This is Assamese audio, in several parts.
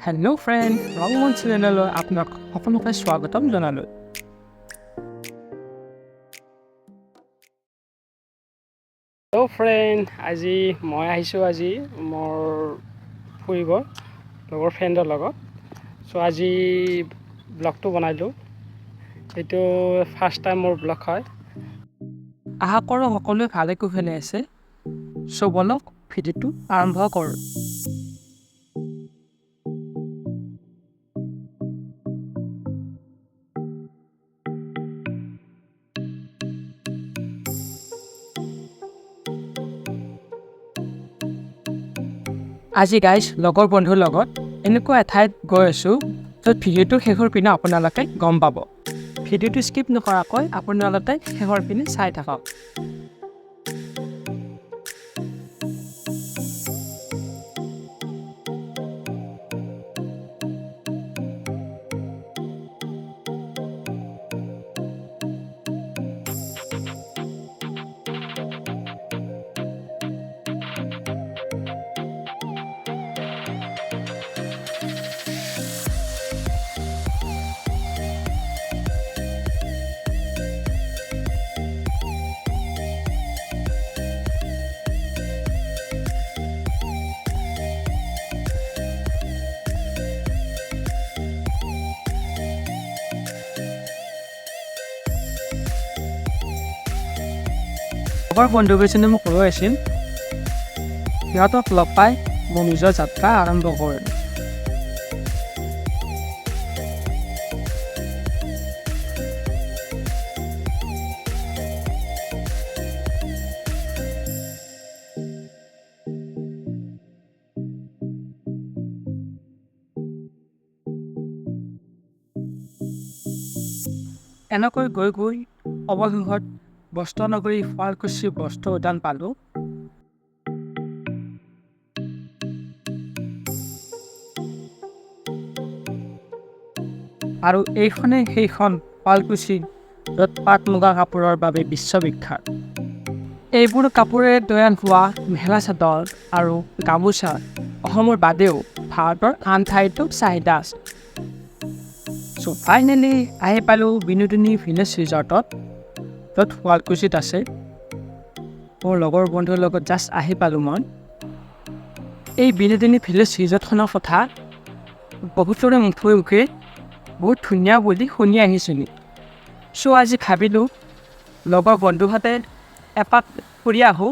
হেল্ল' ফ্ৰেণ্ড, ৰংমন চেনেললৈ আপোনাক সকলোকে স্বাগতম জনালোঁ। হেল্ল' ফ্ৰেণ্ড, আজি মই আহিছোঁ মোৰ ফুৰিব লগৰ ফ্ৰেণ্ডৰ লগত। চ' আজি ব্লগটো বনালোঁ। এইটো ফাৰ্ষ্ট টাইম মোৰ ব্লগ হয়। আশা কৰোঁ সকলোৱে ভালে কুশলে আছে। চ' বলক ভিডিঅ'টো আৰম্ভ কৰোঁ। আজি গাইজ লগৰ বন্ধুৰ লগত এনেকুৱা এঠাইত গৈ আছোঁ য'ত ভিডিঅ'টো শেষৰ পিনে আপোনালোকে গম পাব। ভিডিঅ'টো স্কিপ নকৰাকৈ আপোনালোকে শেষৰ পিনে চাই থাকক। লগৰ বন্ধুকেইজনে মোক কৈ আছিল, সিহঁতক লগ পাই মোৰ নিজৰ যাত্ৰা আৰম্ভ কৰিলোঁ। এনেকৈ গৈ গৈ অৱশেষত বস্ত্ৰনগৰী শুৱালকুছি বস্ত্ৰ উদ্যান পালোঁ। আৰু এইখনেই সেইখন শুৱালকুছি য'ত পাট মুগা কাপোৰৰ বাবে বিশ্ববিখ্যাত। এইবোৰ কাপোৰেৰে তৈয়াৰ হোৱা মেখেলা চাদৰ আৰু গামোচা অসমৰ বাদেও ভাৰতৰ আন ঠাইতো চাহিদা আছে। চ' ফাইনেলি আহি পালোঁ বিনোদিনী ভিলেজ ৰিজৰ্টত, য'ত শুৱালকুছিত আছে। মোৰ লগৰ বন্ধুৰ লগত জাষ্ট আহি পালোঁ মই। এই বিনোদিনী ভিলেজ ৰিজৰ্টখনৰ কথা বহুতৰে মুখে বহুত ধুনীয়া বুলি শুনি আহিছোঁ। চ' আজি ভাবিলোঁ লগৰ বন্ধুহঁতে এপাক ফুৰি আহোঁ।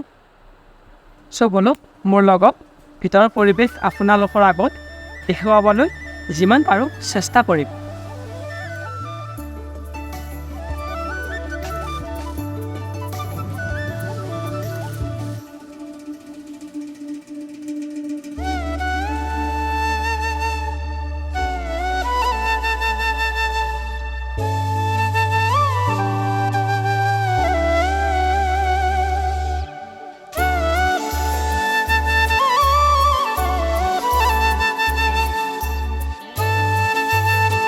চ' বলক মোৰ লগত ভিতৰৰ পৰিৱেশ আপোনালোকৰ আগত দেখুৱাবলৈ যিমান পাৰোঁ চেষ্টা কৰিম।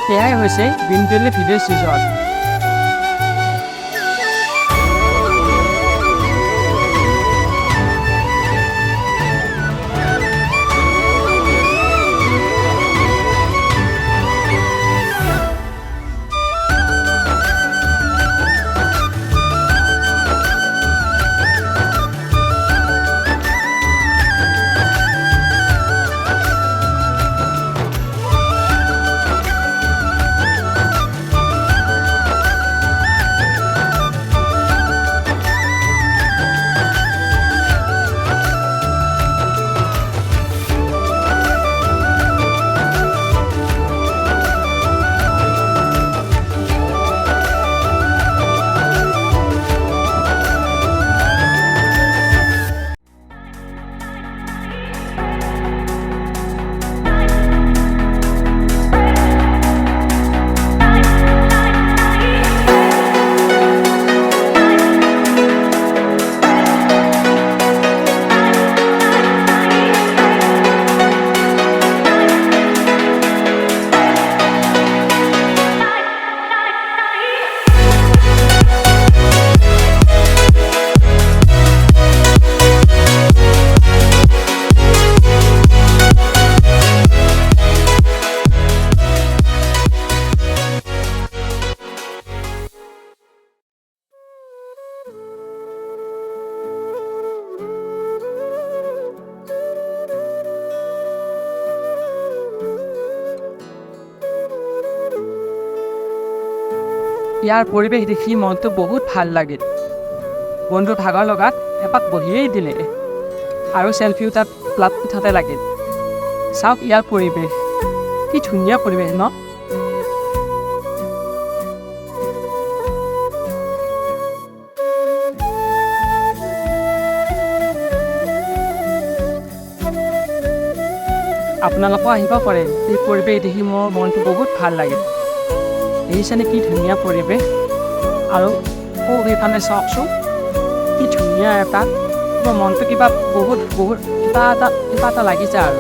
সেয়াই হৈছে বিনোদিনী ভিলেজ ৰিজৰ্ট। ইয়াৰ পৰিৱেশ দেখি মনটো বহুত ভাল লাগিল। বন্ধুৰ ভাগৰ লগাত এপাক বহিয়েই দিলে আৰু চেলফিও তাত ক্লাব উঠাতে লাগিল। চাওক ইয়াৰ পৰিৱেশ, কি ধুনীয়া পৰিৱেশ ন? আপোনালোকেও আহিব পাৰে। এই পৰিৱেশ দেখি মোৰ মনটো বহুত ভাল লাগিল। দেখিছেনে কি ধুনীয়া পৰিৱেশ? আৰু সেইফালে চাওকচোন, কি ধুনীয়া এটা, মোৰ মনটো কিবা বহুত কিবা এটা লাগিছে আৰু।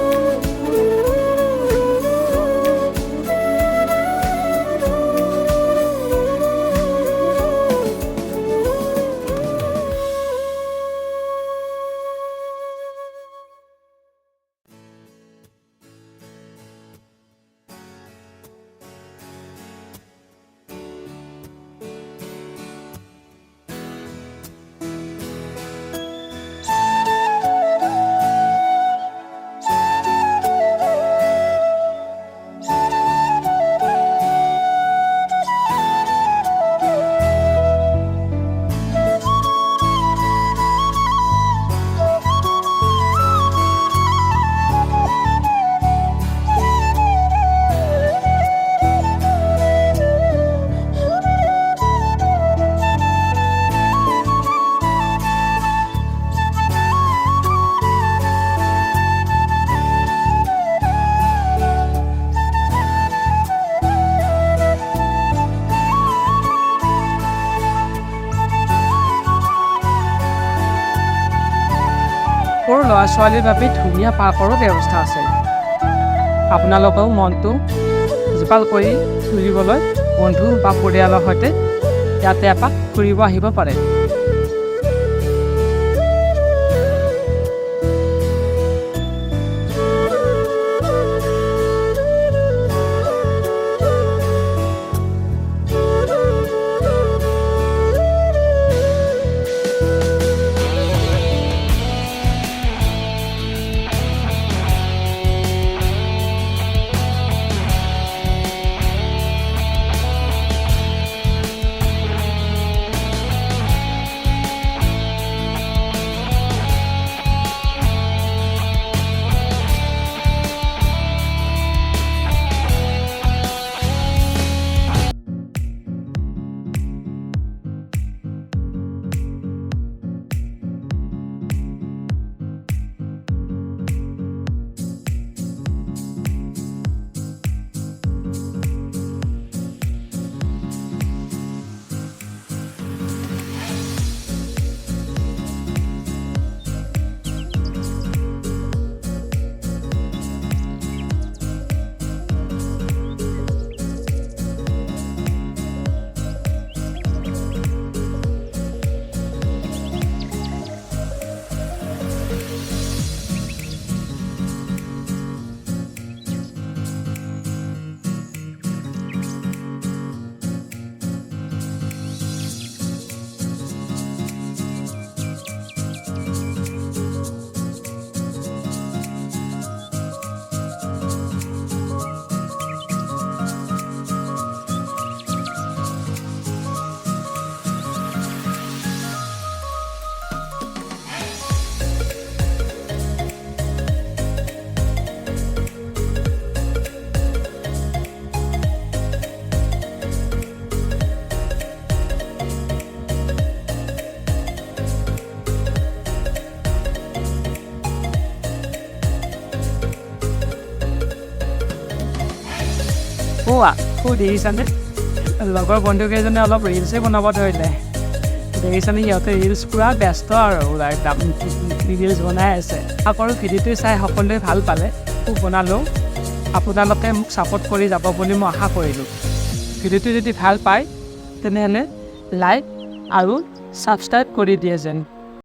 সৰু ল'ৰা ছোৱালীৰ বাবে ধুনীয়া পাৰ্কৰো ব্যৱস্থা আছে। আপোনালোকেও মনটো জীপাল কৰি তুলিবলৈ বন্ধু বা পৰিয়ালৰ সৈতে ইয়াতে এপাক ফুৰিব আহিব পাৰে। দেখিছানে লগৰ বন্ধুকেইজনে অলপ ৰিলছেই বনাব ধৰিলে। দেখিছানে সিহঁতে ৰিলছ পূৰা ব্যস্ত আৰু একদম ৰিলছ বনাই আছে। আকৌ ভিডিঅ'টো চাই সকলোৱে ভাল পালে, খুব বনালোঁ। আপোনালোকে মোক ছাপোৰ্ট কৰি যাব বুলি মই আশা কৰিলোঁ। ভিডিঅ'টো যদি ভাল পায় তেনেহ'লে লাইক আৰু ছাবস্ক্ৰাইব কৰি দিয়ে যেন।